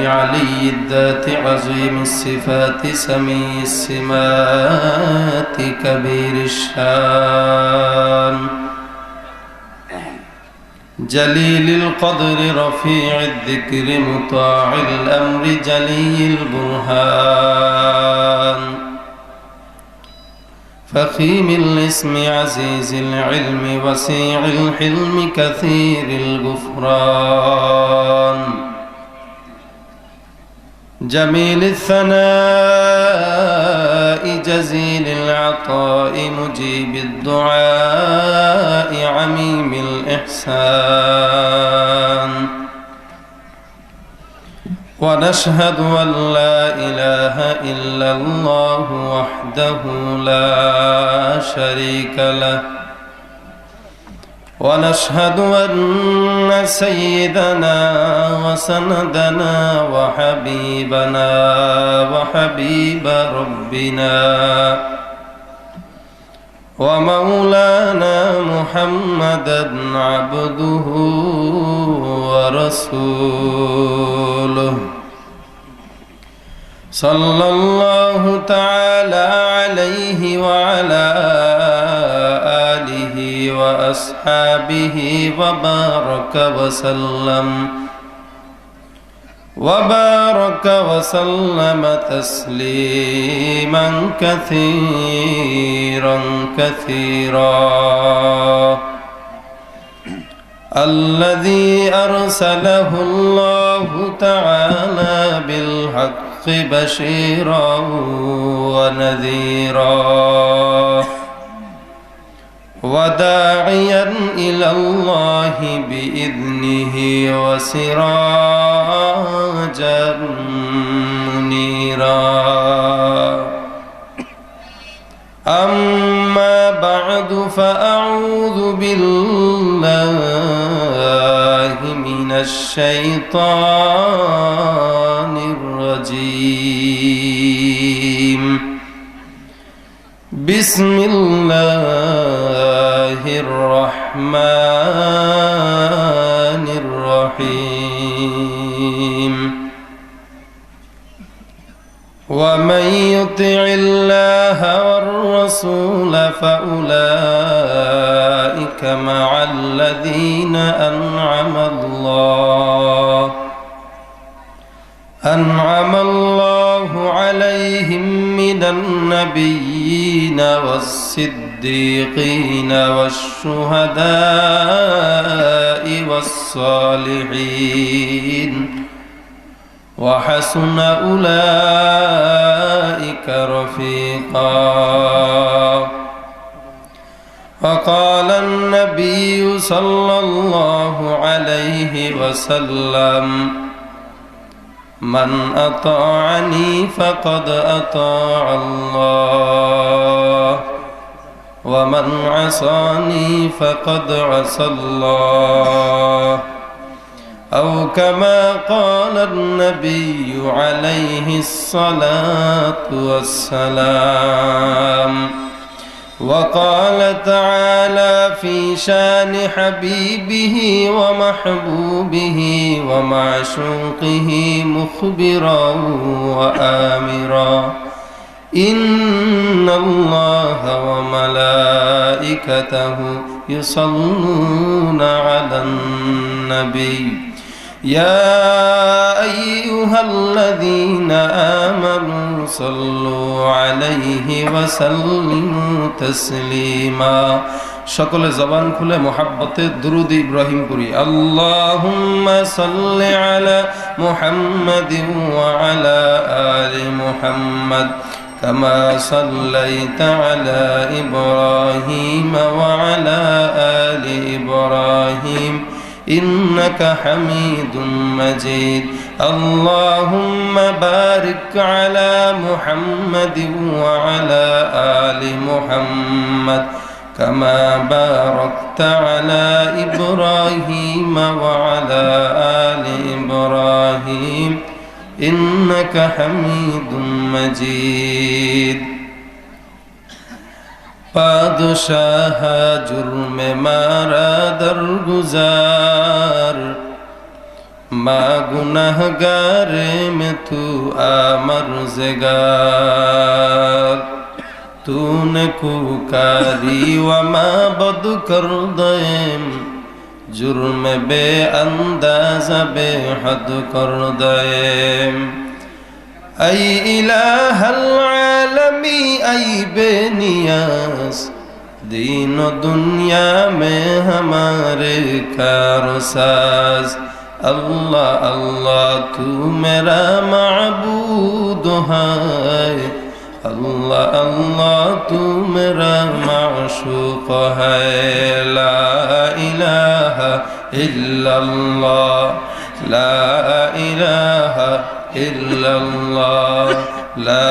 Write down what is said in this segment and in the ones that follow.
علي الذات عظيم الصفات سميع السمات كبير الشان جليل القدر رفيع الذكر مطاع الأمر جلي البرهان فخيم الاسم عزيز العلم وسيع الحلم كثير الغفران جميل الثناء جزيل العطاء مجيب الدعاء عميم الإحسان ونشهد أن لا إله إلا الله وحده لا شريك له ونشهد أن سيدنا وسندنا وحبيبنا وحبيب ربنا ومولانا محمدا عبده ورسوله صلى الله تعالى عليه وعلى آله وأصحابه وبارك وسلم تسليما كثيرا الذي أرسله الله تعالى بالحق بشيرا ونذيرا وداعيا إلى الله بإذنه وسراجا منيرا أما بعد فأعوذ بالله من الشيطان الرجيم بسم الله الرحمن الرحيم ومن يطع الله والرسول فأولئك مع الذين أنعم الله عليهم من النبيين والصديقين والشهداء والصالحين وحسن أولئك رفيقا وقال النبي صلى الله عليه وسلم من أطاعني فقد أطاع الله ومن عصاني فقد عصى الله أو كما قال النبي عليه الصلاة والسلام وقال تعالى في شان حبيبه ومحبوبه ومعشوقه مخبرا وآمرا إن الله وملائكته يصلون على النبي يا أيها الذين آمنوا صلوا عليه وسلموا تسليما সকলে জবান খুলে মোহাব্বতে দুরূদ ইব্রাহিম করি আল্লাহুম্মা সাল্লি আলা মুহাম্মাদিন ওয়া আলা আলি মুহাম্মাদ কামা সাল্লাইতা আলা ইব্রাহিম ওয়া আলা আলি ইব্রাহিম إنك حميد مجيد اللهم بارك على محمد وعلى آل محمد كما باركت على إبراهيم وعلى آل إبراهيم إنك حميد مجيد پادشاہ جرم مارا درگزار ما গুনাহগার میں تو آمرزگار तूने पुकारी वमा बद कर दयम जुर्म बे अंदाज बेहद कर दयम ऐ इलाहल आलमी ऐ बेनियाज दीन दुनिया में हमारे कारसाज अल्लाह अल्लाह तू मेरा माबूद है अल्लाह अल्लाह तू मेरा माशूक है ला इलाहा इल्लल्लाह ला इलाहा इल्लल्लाह ला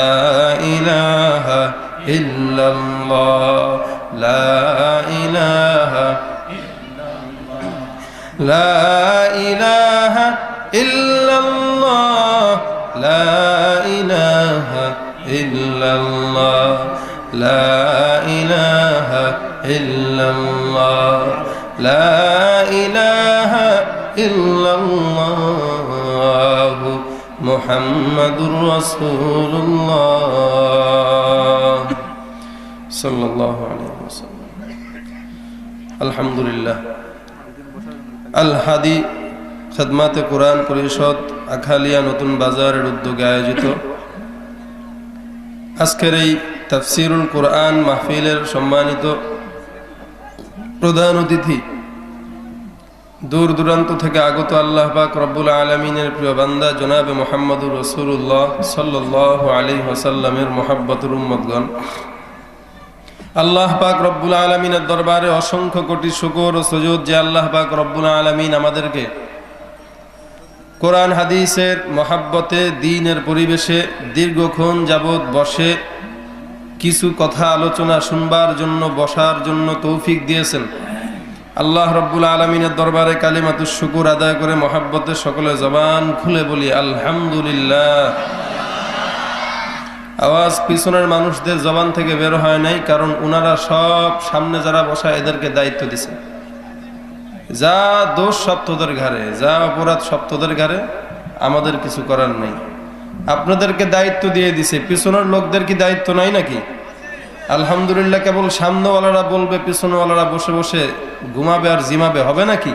इलाहा इल्लल्लाह ला इलाहा ला इलाहा इल्लल्लाह ला इलाहा इल्लल्लाह ला इलाहा इल्लल्लाह ला इलाहा इल्लल्लाह मुहम्मदुर रसूलुल्लाह सल्लल्लाहु अलैहि वसल्लम। अल्हम्दुलिल्लाह আল হাদি খিদমাতে কোরআন পরিষদ আখালিয়া নতুন বাজারের উদ্যোগে আয়োজিত আজকের এই তাফসীরুল কোরআন মাহফিলের সম্মানিত প্রধান অতিথি দূর দূরান্ত থেকে আগত আল্লাহ পাক রব্বুল আলামিনের প্রিয় বান্দা জনাবে মুহাম্মদুর রাসূলুল্লাহ সাল্লাল্লাহু আলাইহি ওয়াসাল্লামের মুহাব্বতুর উম্মতগণ, আল্লাহ পাক রব্বুল আলামিনের দরবারে অসংখ্য কোটি শুকর ও সুজুদ যে আল্লাহ পাক রব্বুল আলামিন আমাদেরকে কোরআন হাদিসের মহাব্বতে দ্বীনের পরিবেশে দীর্ঘক্ষণ যাবৎ বসে কিছু কথা আলোচনা শুনবার জন্য বসার জন্য তৌফিক দিয়েছেন। আল্লাহ রব্বুল আলামিনের দরবারে কালিমাতুশ শুকুর আদায় করে মহাব্বতে সকলে জবান খুলে বলি আলহামদুলিল্লাহ। আওয়াজ পিছনের মানুষদের জবান থেকে বের হয় নাই, কারণ ওনারা সব সামনে যারা বসা এদেরকে দায়িত্ব দিছে। যা দোষ সব তোদের ঘাড়ে, যা অপরাধ সব তোদের ঘাড়ে, আমাদের কিছু করার নেই। আপনাদেরকে দায়িত্ব দিয়ে দিছে, পিছনের লোকদের কি দায়িত্ব নাই নাকি? আলহামদুলিল্লাহ। কেবল সামনেওয়ালারা বলবে, পিছনেওয়ালারা বসে বসে ঘুমাবে আর জিমাবে, হবে নাকি?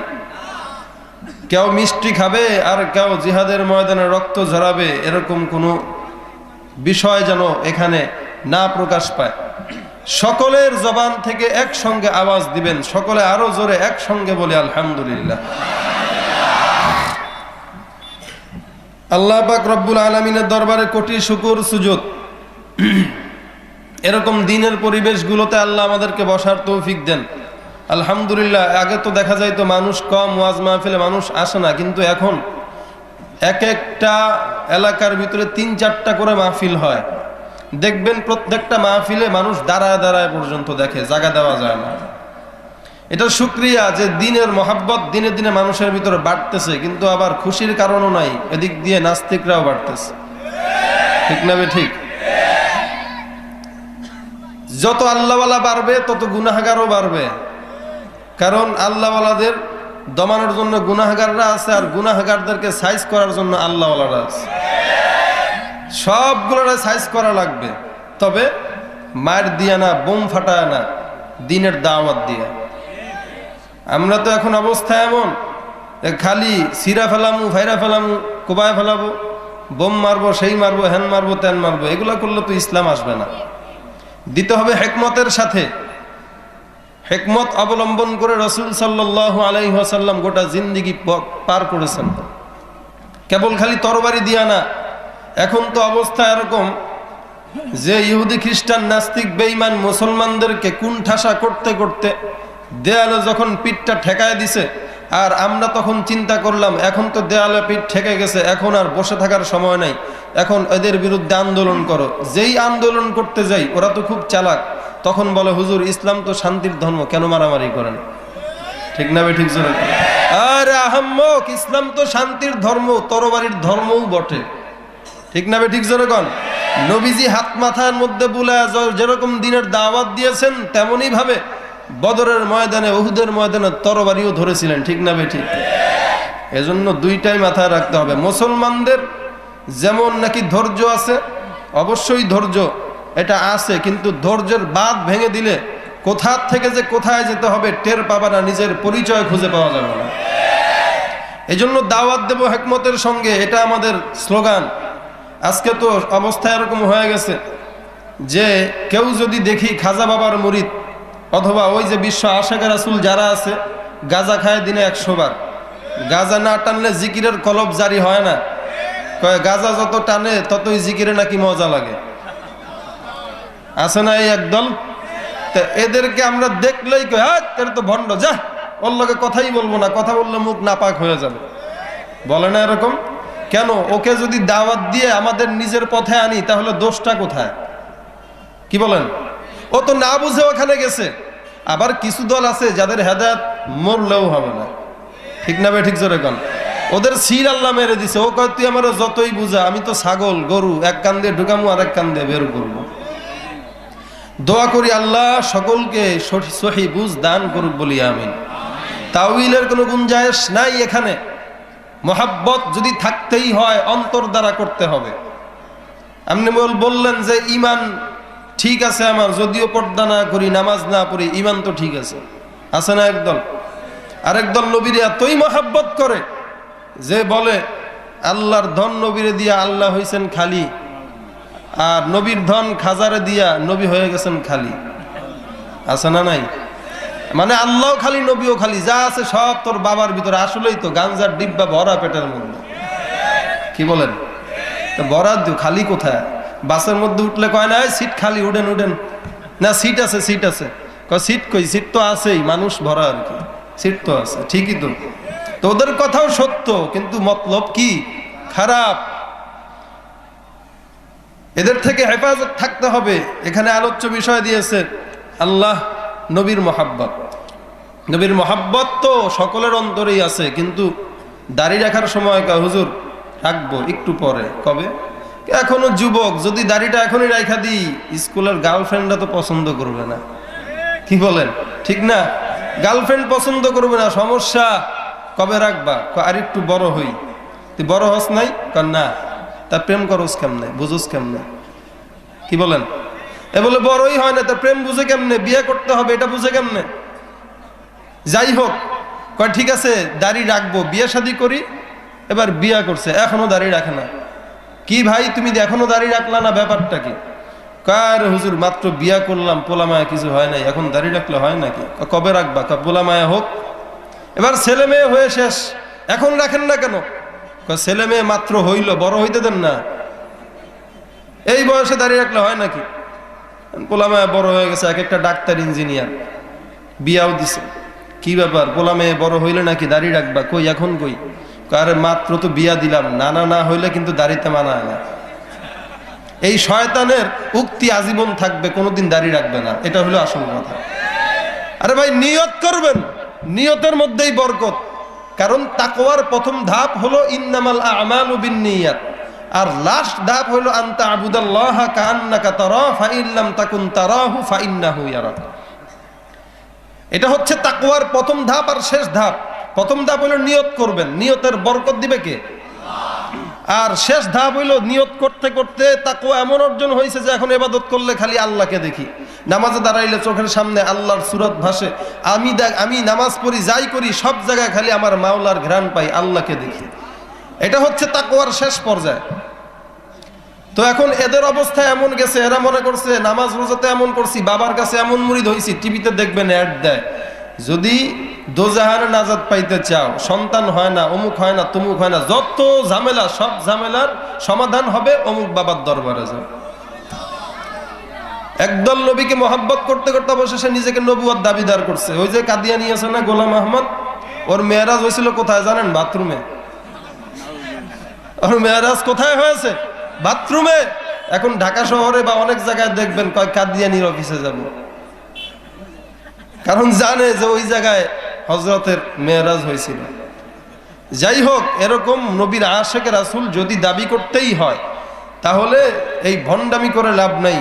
কেউ মিষ্টি খাবে আর কেউ জিহাদের ময়দানে রক্ত ঝরাবে, এরকম কোনো বিষয় যেন এখানে না প্রকাশ পায়। সকলের জবান থেকে একসঙ্গে আওয়াজ দিবেন, সকলে আরো জোরে একসঙ্গে বলে আলহামদুলিল্লাহ। আল্লাহ পাক রব্বুল আলামিনের দরবারে কোটি শুকর সুজুদ। এরকম দিনের পরিবেশগুলোতে আল্লাহ আমাদেরকে বসার তৌফিক দেন আলহামদুলিল্লাহ। আগে তো দেখা যায় তো মানুষ কম, ওয়াজ মাহফিলে মানুষ আসে না, কিন্তু এখন এক একটা এলাকার ভিতরে ৩-৪টা করে মাহফিল হয়। দেখবেন প্রত্যেকটা মাহফিলে মানুষ দাঁড়ায় দাঁড়ায় পর্যন্ত দেখে, জায়গা দেওয়া যায় না। এটা শুকরিয়া যে দিনের মহাব্বত দিনে দিনে মানুষের ভিতরে বাড়তেছে, কিন্তু আবার খুশির কারণও নাই, এদিক দিয়ে নাস্তিকরাও বাড়তেছে, ঠিক না? ঠিক। যত আল্লাহওয়ালা বাড়বে তত গুনাহগারও বাড়বে, কারণ আল্লাহওয়ালাদের দমানোর জন্য গুনাহগাররা আছে, আর গুনাহগারদেরকে সাইজ করার জন্য আল্লাহওয়ালারা আছে। সবগুলোরা সাইজ করা লাগবে, তবে মায়ের দিয়া না, বোম ফাটায় না, দিনের দাওয়াত দিয়া। আমরা তো এখন অবস্থা এমন, খালি সিরা ফেলামু, ফাইরা ফেলামু, কোবায় ফেলাবো, বোম মারবো, সেই মারবো, হ্যান মারবো, ত্যান মারবো। এগুলা করলে তো ইসলাম আসবে না। দিতে হবে হিকমতের সাথে। হিকমত অবলম্বন করে রাসূল সাল্লাল্লাহু আলাইহি ওয়াসাল্লাম গোটা জিন্দেগি পার করেছেন, কেবল খালি তরবারি দিয়া না। এখন তো অবস্থা এরকম যে ইহুদি খ্রিস্টান নাস্তিক বেঈমান মুসলমানদেরকে কুণ্ঠাসা করতে করতে দেয়ালে যখন পিঠটা ঠেকায় দিছে, আর আমরা তখন চিন্তা করলাম এখন তো দেয়ালে পিঠ ঠেকে গেছে, এখন আর বসে থাকার সময় নাই, এখন এদের বিরুদ্ধে আন্দোলন করো। যেই আন্দোলন করতে যাই ওরা তো খুব চালাক, তখন বলে হুজুর ইসলাম তো শান্তির ধর্ম, কেন মারামারি করেন? ঠিক না? ঠিক জোরে। আরে আহাম্মক, ইসলাম তো শান্তির ধর্ম, তরবারির ধর্মও বটে, ঠিক না বে ঠিক জোরে কন? নবীজি হাত মাথার মধ্যে বুলায় যেরকম দিনের দাওয়াত দিয়েছেন তেমনই ভাবে বদরের ময়দানে, উহুদের ময়দানে তরবারিও ধরেছিলেন। ঠিক না বে ঠিক? এজন্য দুইটাই মাথায় রাখতে হবে। মুসলমানদের যেমন নাকি ধৈর্য আছে, অবশ্যই ধৈর্য এটা আছে, কিন্তু ধৈর্যের বাঁধ ভেঙে দিলে কোথা থেকে যে কোথায় যেতে হবে টের পাবা না, নিজের পরিচয় খুঁজে পাওয়া যাবে না। এই জন্য দাওয়াত দেব হিকমতের সঙ্গে, এটা আমাদের স্লোগান। আজকে তো অবস্থা এরকম হয়ে গেছে যে কেউ যদি দেখি খাজা বাবার মুরিদ অথবা ওই যে বিশ্ব আশিকে রাসূল যারা আছে, গাঁজা খায় দিনে 100 বার, গাঁজা না টানলে জিকিরের কলব জারি হয় না। কয় গাঁজা যত টানে ততই জিকিরে নাকি মজা লাগে। আছে না এই একদল? তো এদেরকে আমরা দেখলেই কই হ্যাঁ এর তো ভণ্ড, যা ওর লগে কথাই বলবো না, কথা বললে মুখ নাপাক হয়ে যাবে। বলে না এরকম? কেন? ওকে যদি দাওয়াত দিয়ে আমাদের নিজের পথে আনি তাহলে দোষটা কোথায়? কি বলেন? ও তো না বুঝে ওখানে গেছে। আবার কিছু দল আছে যাদের হেদায়েত মরলেও হবে না। ঠিক না বে ঠিক জোরে কন? ওদের সিল আল্লাহ মেরে দিছে। ও কয় তুই আমার যতই বুঝা, আমি তো ছাগল গরু, এক কান দিয়ে ঢুকামু আর এক কান দিয়ে বের করবো। দোয়া করি আল্লাহ সকলকে সহি বুঝ দান করুক বলি আমিন। তাউইলের কোনো গুঞ্জাইশ নাই এখানে। মোহাব্বত যদি থাকতেই হয় অন্তর দ্বারা করতে হবে। আপনি বললেন যে ইমান ঠিক আছে আমার, যদিও পর্দা না করি, নামাজ না পড়ি, ইমান তো ঠিক আছে। আছে না একদল? আরেক দল নবীরে এতই মোহাব্বত করে যে বলে আল্লাহর ধন নবীরে দিয়া আল্লাহ হইছেন খালি, আর নবীর ধন খাজারে দিয়া নবী হয়ে গেছেন খালি। আছে না নাই? মানে আল্লাহ খালি, নবীও খালি, যা আছে সব তোর বাবার ভিতরে। আসলেই তো গাঞ্জার ডিব্বা ভরা পেটের মধ্যে। কি বলেন? ভরা খালি কোথায়? বাসের মধ্যে উঠলে কয় না সিট খালি, উঠেন উঠেন। না সিট আছে, সিট আছে। কয় সিট কই? সিট তো আছেই, মানুষ ভরা আর কি, সিট তো আছে। ঠিকই তো। তো ওদের কথাও সত্য, কিন্তু মতলব কি? খারাপ। এদের থেকে হেফাজত থাকতে হবে। এখানে আলোচ্য বিষয় দিয়েছে আল্লাহ, নবীর মোহাব্বত। নবীর মোহাব্বত তো সকলের অন্তরেই আছে, কিন্তু দাড়ি রাখার সময় কয় হুজুর রাখবো একটু পরে। কবে? এখনো যুবক, যদি দাড়িটা এখনই রাখা দিই স্কুলের গার্লফ্রেন্ডরা তো পছন্দ করবে না। কি বলেন? ঠিক না? গার্লফ্রেন্ড পছন্দ করবে না, সমস্যা। কবে রাখবা? আর একটু বড় হই। তুই বড় হস নাই? না। তা প্রেম করস কেমনে, বুঝোস কেমনে? কি বলেন? এ বলে বড়ই হয় না, তা প্রেম বুঝে কেমনে, বিয়ে করতে হবে এটা বুঝে কেমনে? যাই হোক, কয় ঠিক আছে দাড়ি রাখবো, বিয়ে শাদী করি। এবার বিয়ে করছে, এখনো দাড়ি রাখে না। কি ভাই তুমি এখনো দাড়ি রাখলা না, ব্যাপারটা কি? কার হুজুর মাত্র বিয়া করলাম, পোলামায়া কিছু হয় নাই, এখন দাড়ি রাখলে হয় নাকি? কবে রাখবা? পোলামায়া হোক। এবার ছেলে মেয়ে হয়ে শেষ, এখন রাখেন না কেন? ছেলে মেয়ে মাত্র হইল, বড় হইতে দেন না। এই বয়সে দাঁড়িয়ে রাখলে হয় নাকি? পোলামায়া বড় হয়ে গেছে, এক একটা ডাক্তার, ইঞ্জিনিয়ার, বিয়াও দিছে। কি ব্যাপার, পোলা মেয়ে বড় হইলে নাকি দাড়ি রাখবা? কই এখন কই? আরে মাত্র তো বিয়া দিলাম। নানা না হইলে কিন্তু দাড়িতে মানায় না। এই শয়তানের উক্তি আজীবন থাকবে, কোনোদিন দাড়ি রাখবে না। এটা হলো আসল কথা। আরে ভাই নিয়ত করবেন, নিয়তের মধ্যেই বরকত। কারণ তাকওয়ার প্রথম ধাপ হলো ইন্নামাল আমালু বিন্নিয়াত, আর লাস্ট ধাপ হলো আনতা আবুদাল্লাহা কাআন্নাকা তারাহু ফাইন লাম তাকুন তারাহু ফাইন্নাহু ইয়ারাক। এটা হচ্ছে তাকওয়ার প্রথম ধাপ আর শেষ ধাপ। প্রথম ধাপ হলো নিয়ত করবেন, নিয়তের বরকত দিবে কে? আর শেষ ধাপ হইল নিয়ত করতে করতে তাকওয়া এমন অর্জন হয়েছে যে এখন ইবাদত করলে খালি আল্লাহকে দেখি। নামাজে দাঁড়াইলে চোখের সামনে আল্লাহর সুরত ভাসে। আমি নামাজ পড়ি, যাই করি, সব জায়গায় খালি আমার মাওলার ঘ্রাণ পাই, আল্লাহকে দেখি। এটা হচ্ছে তাকওয়ার শেষ পর্যায়ে। তো এখন এদের অবস্থা এমন গেছে, এরা মনে করছে নামাজ রোজাতে এমন করছি, বাবার কাছে এমন মুরিদ হয়েছি। টিভিতে দেখবেন অ্যাড দেয়, যদি দোজাহানে নাজাত পাইতে চাও, সন্তান হয় না, অমুক হয় না, তমুক হয় না, যত ঝামেলা সব ঝামেলার সমাধান হবে অমুক বাবার দরবারে যাও। একদল নবীকে মহাব্বত করতে করতে অবশেষে নিজেকে নবুয়ত দাবিদার করছে। ওই যে কাদিয়ানি আছে না গোলাম আহমদ, ওর মেয়েরাজ হয়েছিল কোথায় জানেন? বাথরুমে। ওর মেয়েরাজ কোথায় হয়েছে? বাথরুমে। এখন ঢাকা শহরে বা অনেক জায়গায় দেখবেন কয় কাদিয়ানির অফিসে যাব, কারণ জানে যে ওই জায়গায় হযরতের মেরাজ হয়েছিল। যাই হোক, এরকম নবীর আশিক রাসূল যদি দাবি করতেই হয় তাহলে এই ভণ্ডামি করে লাভ নাই।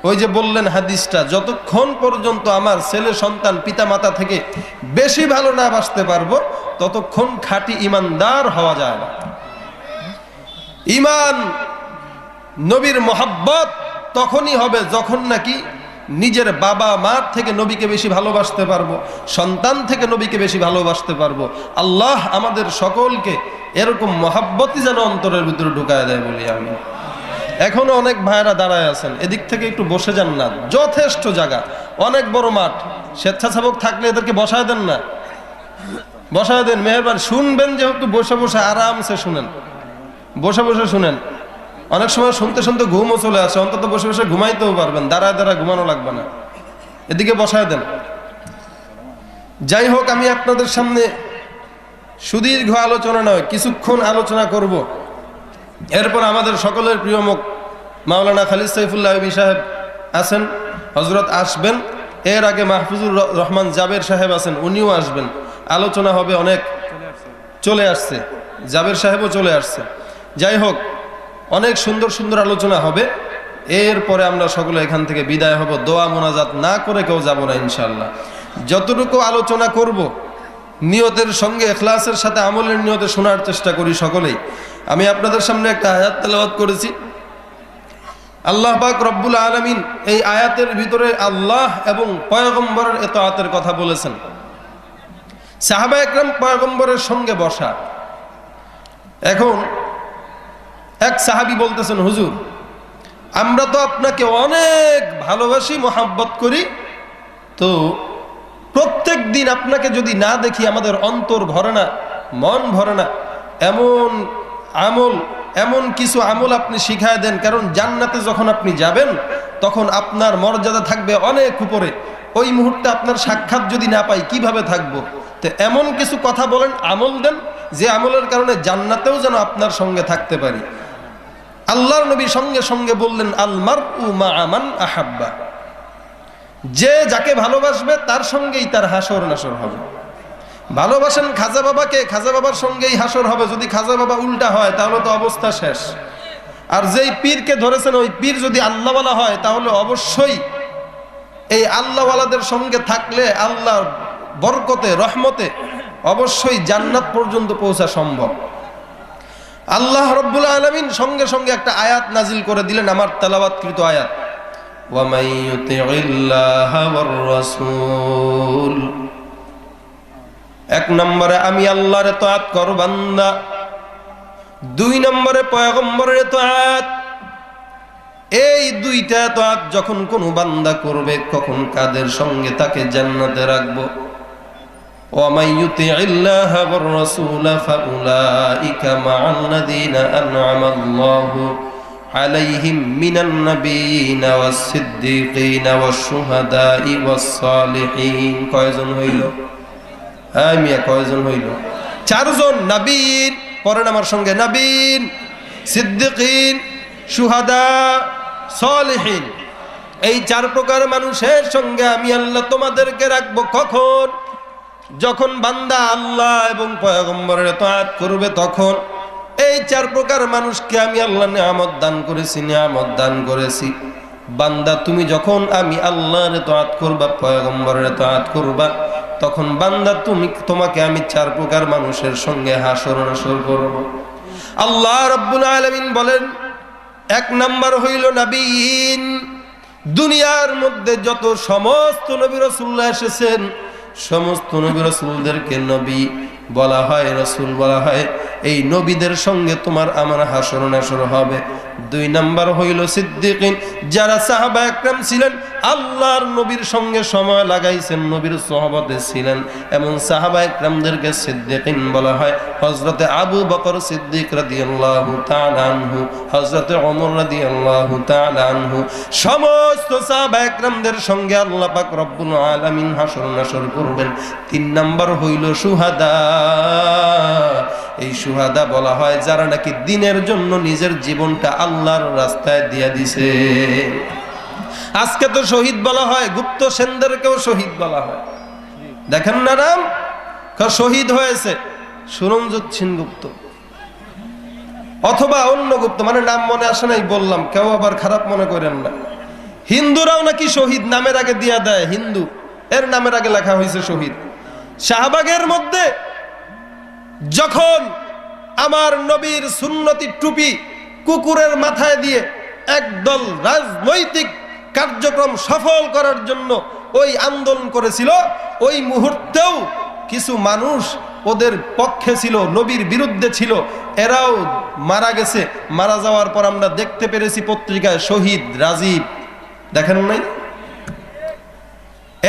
ওই যে বললেন হাদিসটা, যতক্ষণ পর্যন্ত আমার ছেলে সন্তান পিতা মাতা থেকে বেশি ভালো না বাসতে পারবো ততক্ষণ খাঁটি ইমানদার হওয়া যায় না। ইমান নবীর মোহাব্বত তখনই হবে যখন নাকি নিজের বাবা মার থেকে নবীকে বেশি ভালোবাসতে পারবো, সন্তান থেকে নবীকে বেশি ভালোবাসতে পারবো। আল্লাহ আমাদের সকলকে এরকম মহাব্বতই যেন অন্তরের ভিতরে ঢুকায় দেয় বলি আমি। এখনো অনেক ভাইরা দাঁড়ায় আছেন, এদিক থেকে একটু বসে যান না, যথেষ্ট জায়গা, অনেক বড় মাঠ। স্বেচ্ছাসেবক থাকলে এদেরকে বসায় দেন না, বসায় দেন মেহেরবান। শুনবেন যেহেতু বসে বসে আরামসে শুনেন, বসে বসে শুনেন। অনেক সময় শুনতে শুনতে ঘুমও চলে আসে, অন্তত বসে বসে ঘুমাইতেও পারবেন, দাঁড়ায় দাঁড়ায় ঘুমানো লাগবে না। এদিকে বসায় দেন। যাই হোক, আমি আপনাদের সামনে সুদীর্ঘ আলোচনা নয়, কিছুক্ষণ আলোচনা করব। এরপর আমাদের সকলের প্রিয় মুখ মাওলানা খালিদ সাইফুল্লাহ সাহেব আছেন, হজরত আসবেন। এর আগে মাহফুজুর রহমান জাবের সাহেব আছেন, উনিও আসবেন। আলোচনা হবে অনেক, চলে আসছে, জাবের সাহেবও চলে আসছে। যাই হোক, অনেক সুন্দর সুন্দর আলোচনা হবে। এরপরে আমরা সকলে এখান থেকে বিদায় হব। দোয়া মোনাজাত না করে কেউ যাব না ইনশাল্লাহ। যতটুকু আলোচনা করব নিয়তের সঙ্গে, ইখলাসের সাথে, আমলের নিয়তে শোনার চেষ্টা করি সকলেই। আমি আপনাদের সামনে একটা আয়াত তেলাওয়াত করেছি। আল্লাহ পাক রব্বুল আলামিন এই আয়াতের ভিতরে আল্লাহ এবং পয়গম্বরের ইতাআতের কথা বলেছেন। সাহাবা একরাম পয়গম্বরের সঙ্গে বসা। এখন এক সাহাবী বলতেছেন, হুজুর আমরা তো আপনাকে অনেক ভালোবাসি, মোহাব্বত করি, তো প্রত্যেক দিন আপনাকে যদি না দেখি আমাদের অন্তর ভরে না, মন ভরে না। এমন কিছু আমল আপনি শিখায় দেন, কারণ জান্নাতে যখন আপনি যাবেন তখন আপনার মর্যাদা থাকবে অনেক উপরে। ওই মুহূর্তে আপনার সাক্ষাৎ যদি না পাই কিভাবে থাকবো? তো এমন কিছু কথা বলেন, আমল দেন, যে আমলের কারণে জান্নাতেও যেন আপনার সঙ্গে থাকতে পারি। আল্লাহর নবী সঙ্গে সঙ্গে বললেন, আল মারউ মা'a মান আহাব্বা, যে যাকে ভালোবাসবে তার সঙ্গেই তার হাসর নাসর হবে। ভালোবাসেন খাজা বাবাকে, খাজা বাবার সঙ্গেই হাসর হবে। যদি খাজা বাবা উল্টা হয় তাহলে তো অবস্থা শেষ। আর যেই পীরকে ধরেছেন ওই পীর যদি আল্লাহওয়ালা হয় তাহলে অবশ্যই এই আল্লাহওয়ালাদের সঙ্গে থাকলে আল্লাহর বরকতে, রহমতে অবশ্যই জান্নাত পর্যন্ত পৌঁছা সম্ভব। আল্লাহ রব্বুল আলামিন সঙ্গে সঙ্গে একটা আয়াত নাজিল করে দিলেন, আমার তেলাওয়াতকৃত আয়াত, ওয়া মান ইউতিইল্লাহা ওয়ার রাসূল। এক নম্বরে আমি আল্লাহর ইতাআত কর বান্দা, দুই নম্বরে পয়গম্বরের ইতাআত। এই দুইটা ইতাআত যখন কোন বান্দা করবে, কখন কাদের সঙ্গে তাকে জান্নাতে রাখবো। ওয়া মান ইউতিইল্লাহা ওয়ার রাসূল ফাউলাইকা মা'আল্লাযীনা আন'আমা আল্লাহু আলাইহিম মিনান নাবিয়িনা ওয়াস সিদ্দীকিনা ওয়াশ শুহাদাই ওয়াস সালিহিন। কয়জন হইল? মিয়া কয়জন হইল? চারজন। নবীন, পড়েন আমার সঙ্গে, নবীন, সিদ্দিকিন, শুহাদা, সালিহিন। এই চার প্রকার মানুষের সঙ্গে আমি আল্লাহ তোমাদেরকে রাখবো। কখন? যখন বান্দা আল্লাহ এবং পয়গম্বরের ইতাআত করবে তখন। এই চার প্রকার মানুষকে আমি আল্লাহ নিয়ামত দান করেছি, নিয়ামত দান করেছি। বান্দা তুমি যখন আমি আল্লাহর ইতাআত করবা, পয়গম্বরের ইতাআত করবা, তখন বান্দা তোমাকে আমি চার প্রকার মানুষের সঙ্গে হাসর নাসর করব। আল্লাহ রাব্বুল আলামিন বলেন, এক নাম্বার হইল নবীন। দুনিয়ার মধ্যে যত সমস্ত নবী রাসূলুল্লাহ এসেছেন, সমস্ত নবী রাসূলদেরকে নবী বলা হয়, রাসূল বলা হয়। এই নবীদের সঙ্গে তোমার আমার হাসর নাসর হবে। দুই নাম্বার হইল সিদ্দিকিন, যারা সাহাবা একরাম ছিলেন, আল্লাহর নবীর সঙ্গে সময় লাগাইছেন, নবীর সোহবতে ছিলেন, এমন সাহাবা একরামদেরকে সিদ্দিকিন বলা হয়। হযরতে আবু বকর সিদ্দিক রাদিয়াল্লাহু তাআলা আনহু, হযরতে ওমর রাদিয়াল্লাহু তাআলা আনহু, সমস্ত সাহাবা একরামদের সঙ্গে আল্লাহ পাক রব্বুল আলামিন হাসর নাসর করবেন। তিন নাম্বার হইল শুহাদা। এই শুহাদা বলা হয় যারা নাকি দ্বীনের জন্য নিজের জীবনটা আল্লাহর রাস্তায় দিয়ে দিছে। আজকে তো শহীদ বলা হয়, গুপ্ত সেনদেরকেও শহীদ বলা হয়। দেখেন না নাম, শহীদ হয়েছে সুরঞ্জিত সেনগুপ্ত। অথবা অন্য গুপ্ত, মানে নাম মনে আসে নাই বললাম, কেউ আবার খারাপ মনে করেন না। হিন্দুরাও নাকি শহীদ নামের আগে দিয়া দেয়, হিন্দু এর নামের আগে লেখা হয়েছে শহীদ। শাহবাগের মধ্যে যখন আমার নবীর সুন্নতি টুপি কুকুরের মাথায় দিয়ে একদল রাজনৈতিক কার্যক্রম সফল করার জন্য ওই আন্দোলন করেছিল, ওই মুহূর্তেও কিছু মানুষ ওদের পক্ষে ছিল, নবীর বিরুদ্ধে ছিল, এরাও মারা গেছে। মারা যাওয়ার পর আমরা দেখতে পেরেছি পত্রিকায় শহীদ রাজীব, দেখেন নাই?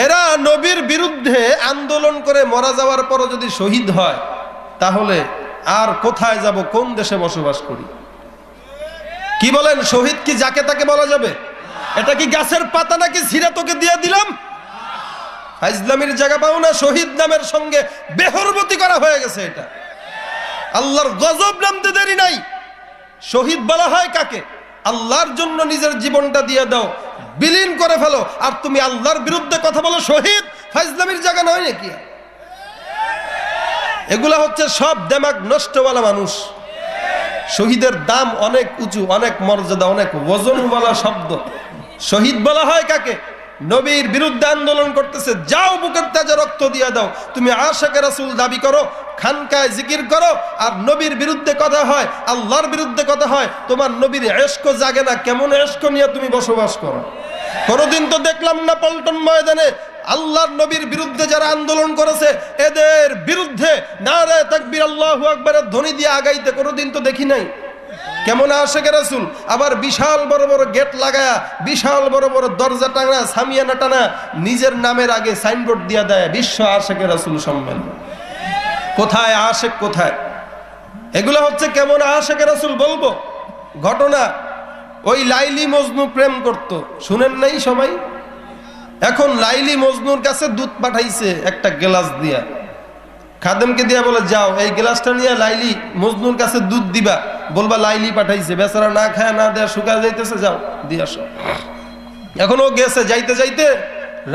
এরা নবীর বিরুদ্ধে আন্দোলন করে মারা যাওয়ার পরও যদি শহীদ হয়, তাহলে আর কোথায় যাব, কোন দেশে বসবাস করি? কি বলেন, শহীদ কি যাকে তাকে বলা যাবে? এটা কি গাছের পাতা নাকি ছিঁড়ে তোকে দিয়ে দিলাম? ইসলামের জায়গা পাও না। শহীদ নামের সঙ্গে বেহরমতি করা হয়ে গেছে। এটা আল্লাহর গজব নামতে দেরি নাই। শহীদ বলা হয় কাকে? আল্লাহর জন্য নিজের জীবনটা দিয়ে দাও, বিলীন করে ফেলো, আর তুমি আল্লাহর বিরুদ্ধে কথা বলো শহীদ? ইসলামের জায়গা নয় নাকি? এগুলা হচ্ছে সব দেমাগ নষ্টওয়ালা মানুষ। শহীদের দাম অনেক উঁচু, অনেক মর্যাদা, অনেক ওজনওয়ালা শব্দ। শহীদ বলা হয় কাকে? নবীর বিরুদ্ধে আন্দোলন করতেছে, যাও বুকের তাজা রক্ত দিয়ে দাও। তুমি আশিকে রাসূল দাবি করো, খানকায় জিকির করো, আর নবীর বিরুদ্ধে কথা হয়, আল্লাহর বিরুদ্ধে কথা হয়, তোমার নবীর ইশক জাগে না। কেমন ইশক নিয়ে তুমি বসবাস করো? কোনদিন তো দেখলাম না পল্টন ময়দানে আল্লাহর নবীর বিরুদ্ধে যারা আন্দোলন করেছে এদের বিরুদ্ধে নারে তাকবীর আল্লাহু আকবারের ধ্বনি দিয়ে আগাইতে কোনদিন তো দেখি নাই। কেমন আশিকে রাসূল, আবার বিশাল বড় বড় গেট লাগায়া, বিশাল বড় বড় দরজা টানা, সামিয়ানা টানা, নিজের নামের আগে সাইনবোর্ড দিয়া দেয় বিশ্ব আশিকে রাসূল সম্মেলন। কোথায় আশিক, কোথায়? এগুলো হচ্ছে কেমন আশিকে রাসূল বলবো ঘটনা। ওই লাইলি মজনু প্রেম করত, শুনেন নাই সবাই? এখন লাইলি মজনুর কাছে দুধ পাঠাইছে একটা গ্লাস দিয়া, খাদেমকে দিয়া বলে যাও এই গ্লাসটা নিয়ে লাইলি মজনুর কাছে দুধ দিবা, বলবা লাইলি পাঠাইছে। বেচারা না খায় না দেয়া শুকা যাইতেছে, যাও দিয়ে আসো। এখন ও গেছে, যাইতে যাইতে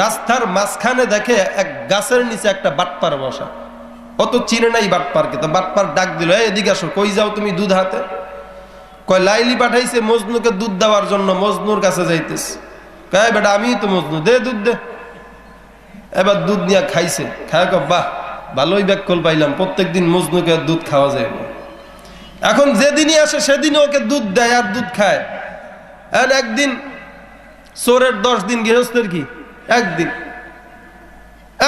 রাস্তার মাঝখানে দেখে এক গাছের নিচে একটা বাটপার বসা। অত চিনে নাই বাটপারকে, তো বাটপার ডাক দিল, এদিকে আসো। কই যাও তুমি? দুধ হাতে। কয় লাইলি পাঠাইছে মজনুকে দুধ দেওয়ার জন্য, মজনুর কাছে যাইতেছে। কয় বেটা আমি তো মজনু, দে দুধ দে। এবার দুধ নিয়ে খাইছে, খায় বাহ ভালোই ব্যাকল পাইলাম, প্রত্যেকদিন মজনুকে দুধ খাওয়া যায়। এখন যেদিনই আসে সেদিনই ওকে দুধ দেয় আর দুধ খায়। আর একদিন চোরের 10 দিন, গৃহস্থের কি একদিন।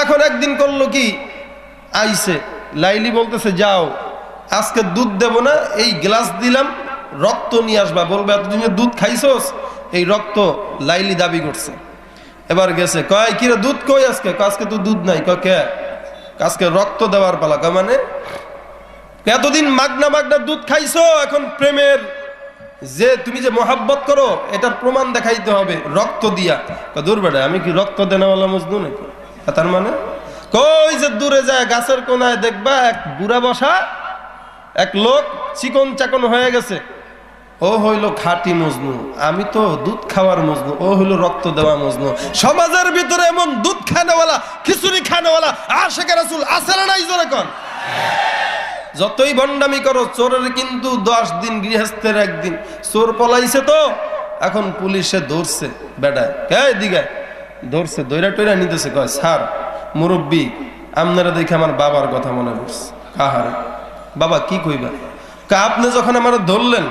এখন একদিন করলো কি, আইছে লাইলি বলতেছে যাও আজকে দুধ দেব না, এই গ্লাস দিলাম, রক্ত নিয়ে আসবা, বলবে এতদিনে দুধ খাইছোস, এই রক্ত লাইলি দাবি করছে। এবার গেছে, কয় কিরে দুধ কই আজকে? আজকে তো দুধ নাই। কয় কে? আজকে রক্ত দেওয়ার পালা। কয় মানে? এতদিন মাগনা মাগনা দুধ খাইছো, এখন প্রেমের যে তুমি যে মহাব্বত করো এটার প্রমাণ দেখাইতে হবে রক্ত দিয়া। দূর বেটা, আমি কি রক্ত দেনাওয়ালা মজনু নাকি? তার মানে কই যে দূরে যায় গাছের কোনায় দেখবা এক বুড়া বসা, এক লোক চিকন চাকন হয়ে গেছে, ও হইল খাঁটি মজনু, আমি তো দুধ খাওয়ার মজনু, ও হইল রক্ত দেওয়া মজনু। সমাজের ভিতরে এমন দুধ খানেওয়ালা, খিচুড়ি খানেওয়ালা আশিকে রাসূল আছে না নাই? জোরে কোন। যতই ভণ্ডামি করো, চোরের কিন্তু 10 দিন, গৃহস্থের একদিন। চোর পলাইছে তো এখন পুলিশে ধরছে, বেটা কে দিঘায় ধরছে, দৈরা টৈরা নিতেছে। কয় স্যার মুরব্বী, আপনারা দেখে আমার বাবার কথা মনে পড়ছে। কাহারে? বাবা কি কইবা? আপনি যখন আমার ধরলেন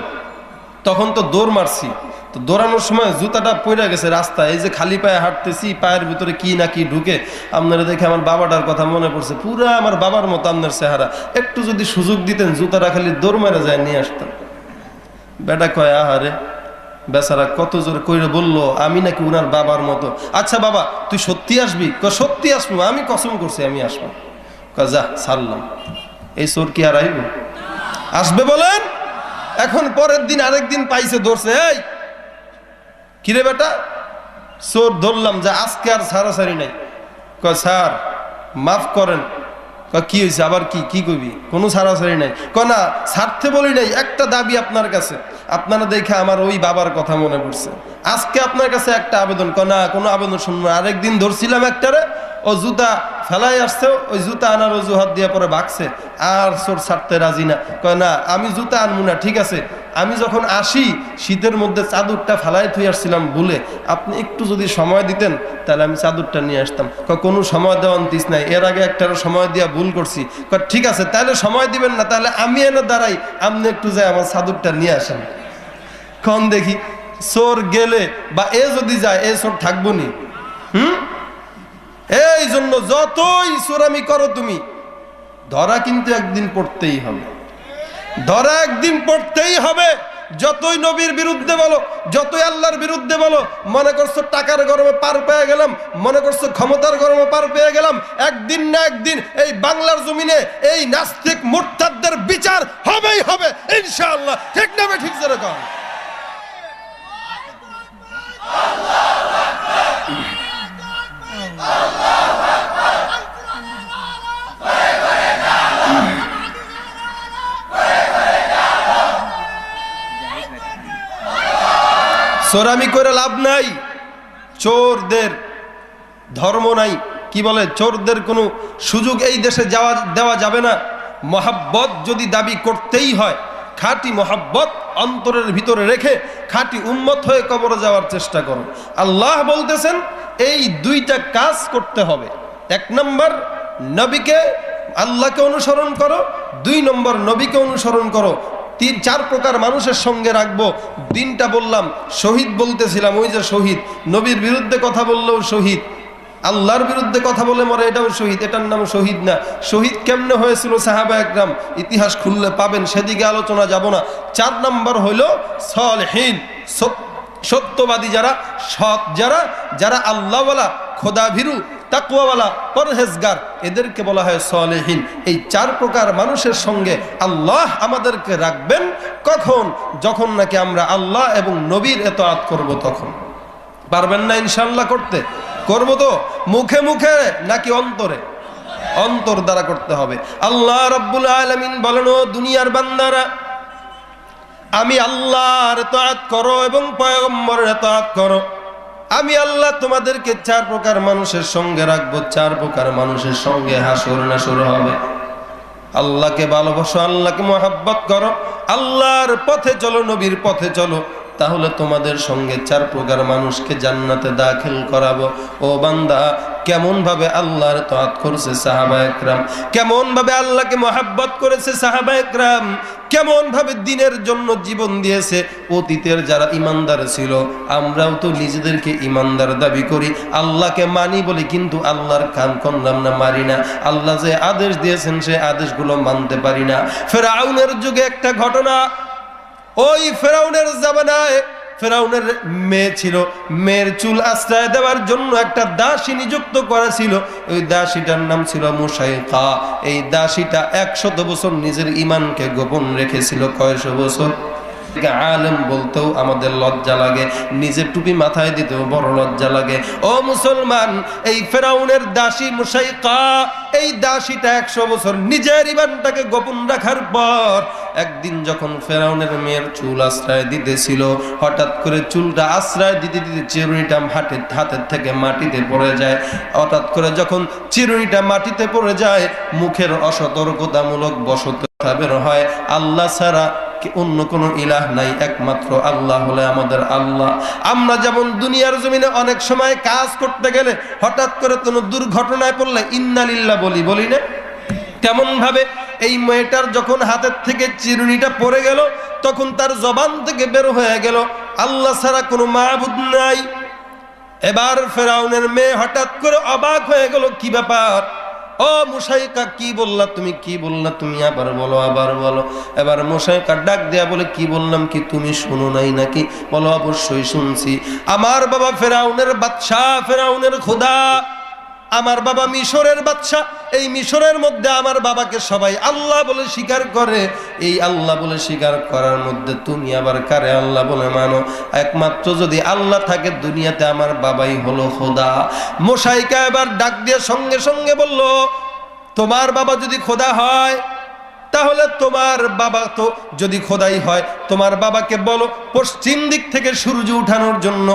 তখন তো দৌড় মারছি, তো দৌড়ানোর সময় জুতাটা পড়ে গেছে রাস্তায়, এই যে খালি পায়ে হাঁটতেছি, পায়ের ভিতরে কি না কি ঢুকে, আপনারা দেখে আমার বাবাটার কথা মনে পড়ছে। পুরা আমার বাবার মতো আপনার চেহারা, একটু যদি সুযোগ দিতেন জুতাটা খালি দৌড় মেরে যায় নিয়ে আসতাম। বেটা কয় আহারে, বেচারা কত জোরে কইরে বললো আমি নাকি উনার বাবার মতো। আচ্ছা বাবা তুই সত্যি আসবি? কয় সত্যি আসবো, আমি কসম করছি আমি আসবো। কয় যা ছাড়লাম। এই চোর কি আর আইব? আসবে বলেন? এখন পরের দিন আরেকদিন পাইছে, ধরছে, এই কিরে বেটা চোর ধরলাম, যে আজকে আর ছাড়াছাড়ি নাই। কয় স্যার মাফ করেন। কয় কি হয়েছে আবার? কি কইবি? কোনো ছাড়াছাড়ি নাই। কয় না ছাড়তে বলি নাই, একটা দাবি আপনার কাছে, আপনারা দেখে আমার ওই বাবার কথা মনে পড়ছে, আজকে আপনার কাছে একটা আবেদন। কয় না কোনো আবেদন শুনবো না, আরেকদিন ধরছিলাম একটারে, ও জুতা ফেলাই আসছে, ওই জুতা আনার অজুহাত দিয়ে পরে ভাগছে, আর চোর ছাড়তে রাজি না, কয় না আমি জুতা আনবো না, ঠিক আছে আমি যখন আসি শীতের মধ্যে চাদরটা ফেলাই থুই আসছিলাম ভুলে, আপনি একটু যদি সময় দিতেন তাহলে আমি চাদরটা নিয়ে আসতাম। কোনো সময় দেওয়ান দিস নাই, এর আগে একটা সময় দিয়া ভুল করছি, ঠিক আছে তাহলে সময় দিবেন না, তাহলে আমি এনে দাঁড়াই, আপনি একটু যাই আমার চাদরটা নিয়ে আসেন। কন দেখি চোর গেলে বা এ যদি যায় এ চোর থাকবো নি? এই জন্য যতই চোরামি করো তুমি, ধরা কিন্তু একদিন পড়তেই হবে, ধরা একদিন পড়তেই হবে। যতই নবীর বিরুদ্ধে বলো, যতই আল্লাহর বিরুদ্ধে বলো, মনে করছো টাকার গরমে পার পেয়ে গেলাম, মনে করছো ক্ষমতার গরমে পার পেয়ে গেলাম, একদিন না একদিন এই বাংলার জমিনে এই নাস্তিক মুরতাদদের বিচার হবেই হবে ইনশাআল্লাহ। ঠিক না? ঠিক যেরকম চোরামি করে লাভ নাই, চোরদের ধর্ম নাই, কি বলে চোরদের কোনো সুযোগ এই দেশে দেওয়া যাবে না। মহাব্বত যদি দাবি করতেই হয়, খাঁটি মহাব্বত অন্তরের ভিতরে রেখে খাঁটি উম্মত হয়ে কবরে যাওয়ার চেষ্টা করো। আল্লাহ বলতেছেন এই দুইটা কাজ করতে হবে। এক নম্বর নবীকে আল্লাহকে অনুসরণ করো, দুই নম্বর নবীকে অনুসরণ করো। তিন চার প্রকার মানুষের সঙ্গে রাখবো। দিনটা বললাম, শহীদ বলতেছিলাম, ওই যে শহীদ, নবীর বিরুদ্ধে কথা বললেও শহীদ, আল্লাহর বিরুদ্ধে কথা বলে মরে এটাও শহীদ, এটার নাম শহীদ না। শহীদ কেমনে হয়েছিল সাহাবা একরাম, ইতিহাস খুললে পাবেন, সেদিকে আলোচনা যাব না। চার নম্বর হইল সালেহীন, সত্যবাদী যারা, সৎ যারা, যারা আল্লাহওয়ালা, খোদাভীরু, তাকওয়াওয়ালা, পরহেজগার, এদেরকে বলা হয় সালেহীন। এই চার প্রকার মানুষের সঙ্গে আল্লাহ আমাদেরকে রাখবেন কখন? যখন নাকি আমরা আল্লাহ এবং নবীর ইতাআত করব তখন। পারবেন না ইনশাআল্লাহ করতে? করব তো মুখে মুখে নাকি অন্তরে? অন্তর দ্বারা করতে হবে। আল্লাহ রাব্বুল আলামিন বলেন, ও দুনিয়ার বান্দারা, আমি আল্লাহর ইতাআত করো এবং পয়গম্বরের ইতাআত করো। আমি আল্লাহ তোমাদেরকে চার প্রকার মানুষের সঙ্গে রাখবো, চার প্রকার মানুষের সঙ্গে হাসর নাসর হবে। আল্লাহকে ভালোবাসো, আল্লাহকে মহাব্বত করো, আল্লাহর পথে চলো, নবীর পথে চলো, তাহলে তোমাদের সঙ্গে চার প্রকার মানুষকে জান্নাতে দাখিল করাবো। ও বান্দা, কেমন ভাবে আল্লাহর ইতাআত করছে সাহাবায়ে কেরাম, কেমন ভাবে আল্লাহকে মহাব্বত করেছে সাহাবায়ে কেরাম, কেমন ভাবে দ্বীনের জন্য জীবন দিয়েছে অতীতের যারা ইমানদার ছিল। আমরাও তো নিজেদেরকে ইমানদার দাবি করি, আল্লাহকে মানি বলি, কিন্তু আল্লাহর কান কন্দাম না, মারি না। আল্লাহ যে আদেশ দিয়েছেন সে আদেশগুলো মানতে পারি না। ফেরাউনের যুগে একটা ঘটনা, ওই ফেরাউনের জামানায় ফেরাউনের মেয়ে ছিল, মেয়ের চুল আশ্রয় দেওয়ার জন্য একটা দাসী নিযুক্ত করা ছিল। ওই দাসীটার নাম ছিল মুসাইকা। এই দাসীটা 100 বছর নিজের ঈমানকে গোপন রেখেছিল। কয়শো বছর? আলেম বলতেও আমাদের লজ্জা লাগে, নিজের টুপি মাথায় দিতেও বড় লজ্জা লাগে। ও মুসলমান, এই ফেরাউনের দাসী মুসাইকা, এই দাসীটা 100 বছর নিজের ঈমানটাকে গোপন রাখার পর একদিন যখন ফেরাউনের মেয়ের চুল আশ্রয় দিতেছিল, হঠাৎ করে চুলটা আশ্রয় দিতে দিতে চিরুনিটা হাতের থেকে মাটিতে পড়ে যায়। হঠাৎ করে যখন চিরুনিটা মাটিতে পড়ে যায়, মুখের অসতর্কতামূলক বশত বের হয়, আল্লাহ ছাড়া অন্য কোন ইলাহ নাই, একমাত্র আল্লাহ হলে আমাদের আল্লাহ। আমরা যেমন দুনিয়ার জমিনে অনেক সময় কাজ করতে গেলে হঠাৎ করে কোনো দুর্ঘটনায় পড়লে ইন্না লিল্লাহ বলি না, তেমন ভাবে এই মেয়েটার যখন হাতের থেকে চিরুনিটা পড়ে গেল, তখন তার জবান থেকে বের হয়ে গেল আল্লাহ ছাড়া কোনো মাবুদ নাই। এবার ফেরাউনের মেয়ে হঠাৎ করে অবাক হয়ে গেল, কি ব্যাপার? ও মুসাইকা, কি বললা তুমি, কি বললা তুমি? আবার বলো, আবার বলো। এবার মুসাইকা ডাক দেয়া বলে, কি বললাম কি তুমি শুনো নাই নাকি? বলো, অবশ্যই শুনছি। আমার বাবা ফেরাউনের বাদশা, ফেরাউনের খোদা, আমার বাবা মিশরের বাদশা। এই মিশরের মধ্যে আমার বাবাকে সবাই আল্লাহ বলে স্বীকার করে। এই আল্লাহ বলে স্বীকার করার মধ্যে তুমি আবার কারে আল্লাহ বলে মানো? একমাত্র যদি আল্লাহ থাকে দুনিয়াতে আমার বাবাই হলো খোদা। মুসাইকা এবার ডাক দিয়ে সঙ্গে সঙ্গে বলল, তোমার বাবা যদি খোদা হয়, তাহলে তোমার বাবা তো যদি খোদাই হয়, তোমার বাবাকে বলো পশ্চিম দিক থেকে সূর্য উঠানোর জন্য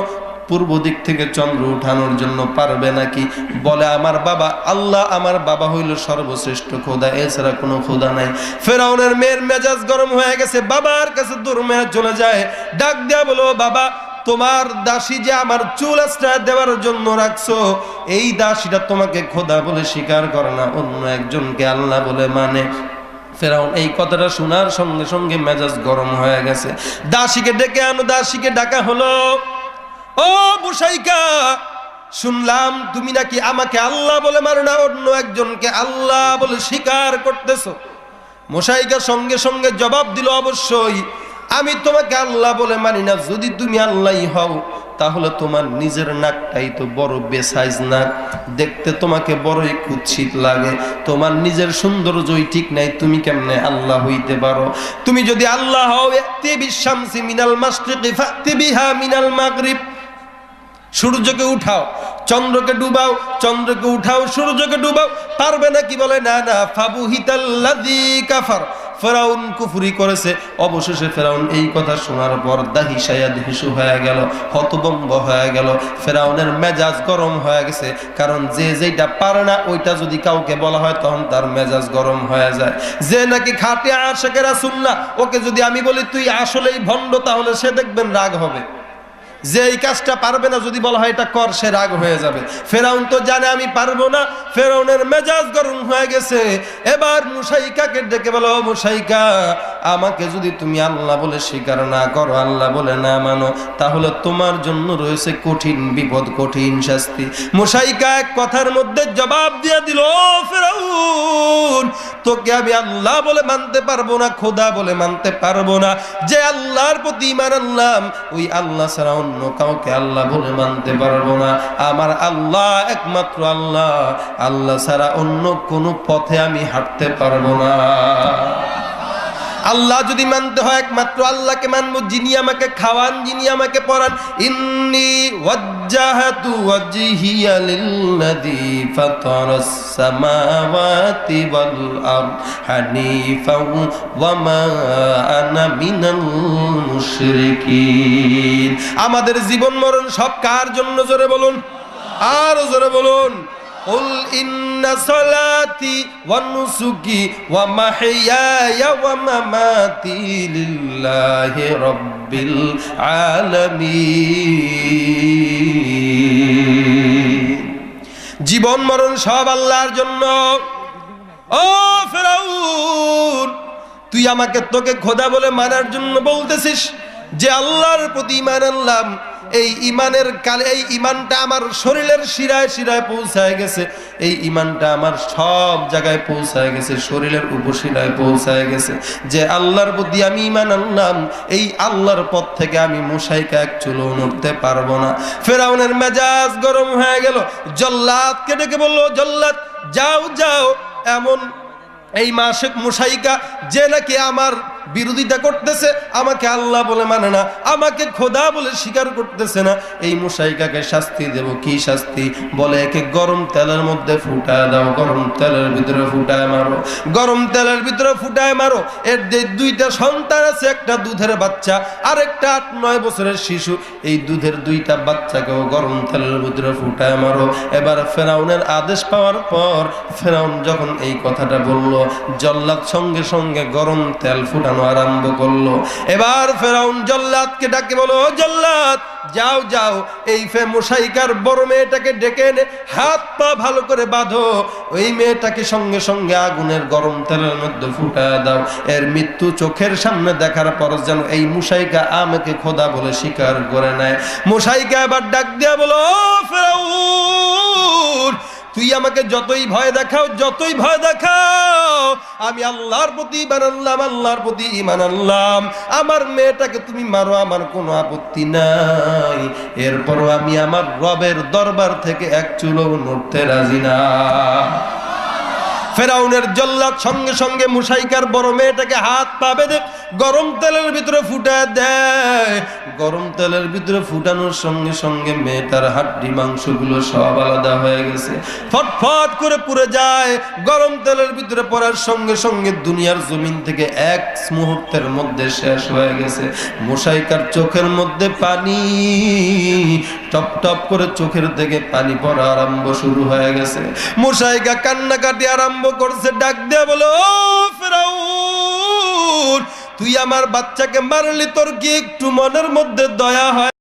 পূর্ব দিক থেকে চন্দ্র উঠানোর জন্য পারবে নাকি? বলে আমার বাবা আল্লাহ, আমার বাবা হইল সর্বশ্রেষ্ঠ খোদা, এছাড়া কোনো খোদা নাই। ফেরাউনের মেয়ের মেজাজ গরম হয়ে গেছে, বাবার কাছে দূর মেয়ে চলে যায়, ডাক দেয়া বলো, বাবা তোমার দাসী যে আমার চুল আশ্রয় দেওয়ার জন্য রাখছো, এই দাসীটা তোমাকে খোদা বলে স্বীকার করে না, অন্য একজনকে আল্লাহ বলে মানে। ফেরাউন এই কথাটা শোনার সঙ্গে সঙ্গে মেজাজ গরম হয়ে গেছে। দাসীকে ডেকে আনো। দাসীকে ডাকা হলো, ও মুশাইকা, শুনলাম তুমি নাকি আমাকে আল্লাহ বলে মানো না, অন্য একজনকে আল্লাহ বলে স্বীকার করতেছো। মুশাইকা সঙ্গে সঙ্গে জবাব দিল, অবশ্যই আমি তোমাকে আল্লাহ বলে মানি না। যদি তুমি আল্লাহই হও তাহলে তোমার নিজের নাকটাই তো বড় বেসাইজ নাক, দেখতে তোমাকে বড়ই কুৎসিত লাগে, তোমার নিজের সৌন্দর্যই ঠিক নাই, তুমি কেমনে আল্লাহ হইতে পারো? তুমি যদি আল্লাহ হও, ইতি বিশামসি মিনাল মাশরিকি ফাতি বিহা মিনাল মাগরিব, সূর্যকে উঠাও, চন্দ্রকে ডুবাও, চন্দ্রকে উঠাও, সূর্যকে ডুবাও, পারবে না কি? বলে না না। ফাবুহিতাল্লাযী কাফার, ফেরাউন কুফরি করেছে। অবশেষে ফেরাউন এই কথা শোনার পর দাহিশায়া ধিসু হয়ে গেল, হতভম্ব হয়ে গেল। ফেরাউনের মেজাজ গরম হয়ে গেছে, কারণ যে যেটা পারে না ওইটা যদি কাউকে বলা হয় তখন তার মেজাজ গরম হয়ে যায়। যে নাকি খাঁটি আশিকে রাসূলুল্লাহ, ওকে যদি আমি বলি তুই আসলেই ভণ্ড, তাহলে সে দেখবেন রাগ হবে। যে এই কাজটা পারবে না যদি বলা হয় এটা কর, সে রাগ হয়ে যাবে। ফেরাউন তো জানে আমি পারবো না, ফেরাউনের মেজাজ গরম হয়ে গেছে। এবার মুশাইকাকে ডেকে বলো, মুশাইকা, আমাকে যদি তুমি আল্লাহ বলে স্বীকার না করো, আল্লাহ বলে না মানো, তাহলে তোমার জন্য রয়েছে কঠিন বিপদ, কঠিন শাস্তি। মুশাইকা এক কথার মধ্যে জবাব দিয়ে দিল, ও ফেরাউন, তোকে আমি আল্লাহ বলে মানতে পারবো না, খোদা বলে মানতে পারবো না। যে আল্লাহর প্রতি ঈমান আনলাম, ওই আল্লাহ ছাড়া অন্য কাউকে আল্লাহ বলে মানতে পারবো না। আমার আল্লাহ একমাত্র আল্লাহ, আল্লাহ ছাড়া অন্য কোনো পথে আমি হাঁটতে পারবো না। আল্লাহ যদি মানতে হয় একমাত্র আল্লাহকে মানবো, যিনি আমাকে খাওয়ান, যিনি আমাকে পড়ান। ইন্নী ওয়াজ্জাহাতু ওয়াজহিয়া লিল্লাযী ফাতারাস সামাওয়াতি ওয়াল আরদ হানিফাও ওয়া মা আনা মিনাল মুশরিকিন। আমাদের জীবন মরণ সব কার জন্য? জোরে বলুন, আর জোরে বলুন। قل إن صلاتي ونسكي ومحياي ومماتي لله رب العالمين। জীবন মরণ সব আল্লাহর জন্য। ও ফেরাউন, তুই আমাকে তোকে খোদা বলে মানার জন্য বলতেছিস? যে আল্লাহর প্রতি ঈমান আনলাম, এই ঈমানের কালে এই ঈমানটা আমার শরীরের শিরায় শিরায় পৌঁছায় গেছে, এই ঈমানটা আমার সব জায়গায় পৌঁছায় গেছে, শরীরের উপশিরায় পৌঁছায় গেছে। যে আল্লাহর প্রতি আমি ঈমান আনলাম, এই আল্লাহর পথ থেকে আমি মুশাইকা এক চুলও নড়তে পারবো না। ফেরাউনের মেজাজ গরম হয়ে গেল, জল্লাদকে ডেকে বলল, জল্লাদ যাও যাও, এমন এই মাসিক মুশাইকা যে নাকি আমার বিরোধিতা করতেছে, আমাকে আল্লাহ বলে মানে না, আমাকে খোদা বলে স্বীকার করতেছে না, এই মুশাইকাকে শাস্তি দেব। কি শাস্তি? বলে একে গরম তেলের মধ্যে ফুটায় দাও, গরম তেলের ভিতরে ফুটায় মারো, গরম তেলের ভিতরে ফুটায় মারো। এর যে দুইটা সন্তান আছে, একটা দুধের বাচ্চা আর একটা 8-9 বছরের শিশু, এই দুধের দুইটা বাচ্চাকেও গরম তেলের ভিতরে ফুটায় মারো। এবার ফেরাউনের আদেশ পাওয়ার পর ফেরাউন যখন এই কথাটা বলল, জল্লাদ সঙ্গে সঙ্গে গরম তেল ফুটানো আরম্ভ করলো। এবার ফেরাউন জল্লাদকে ডাকে বলো, জল্লাদ যাও যাও, এই মুশাইকার বড় মেয়েটাকে ডেকে এনে হাত পা ভালো করে বাঁধো, ওই মেয়েটাকে সঙ্গে সঙ্গে আগুনের গরম তেলের মধ্যে ফুটায় দাও। এর মৃত্যু চোখের সামনে দেখার পর যেন এই মুশাইকা আমাকে খোদা বলে স্বীকার করে নেয়। মুশাইকা এবার ডাক দিয়া বলো, ও ফেরাউন, তুই আমাকে যতই ভয় দেখাও, যতই ভয় দেখাও, আমি আল্লাহর প্রতি ঈমান আনলাম, আল্লাহর প্রতি ঈমান আনলাম। আমার মেয়েটাকে তুমি মারো, আমার কোনো আপত্তি নাই, এরপরও আমি আমার রবের দরবার থেকে এক চুলও নড়তে রাজি না। ফেরাউনের জল্লাদ সঙ্গে সঙ্গে মুশাইকার বড় মেয়েটাকে হাত পা বেঁধে গরম তেলের ভিতরে ফুটায় দেয়। গরম তেলের ভিতরে ফুটানোর সঙ্গে সঙ্গে মেয়েটার হাড্ডি মাংসগুলো সব আলাদা হয়ে গেছে, ফটফট করে পুড়ে যায়। গরম তেলের ভিতরে পড়ার সঙ্গে সঙ্গে দুনিয়ার জমিন থেকে এক মুহূর্তের মধ্যে শেষ হয়ে গেছে। মুসাইকার চোখের মধ্যে পানি, টপ টপ করে চোখের থেকে পানি পড়া আরম্ভ শুরু হয়ে গেছে। মুসাইকা কান্নাকাটি আরম্ভ করছে, ডাক দেয়া বলে, ও ফেরাউন, তুই আমার বাচ্চাকে মারলি, তোর কি একটু মনের মধ্যে দয়া হয়?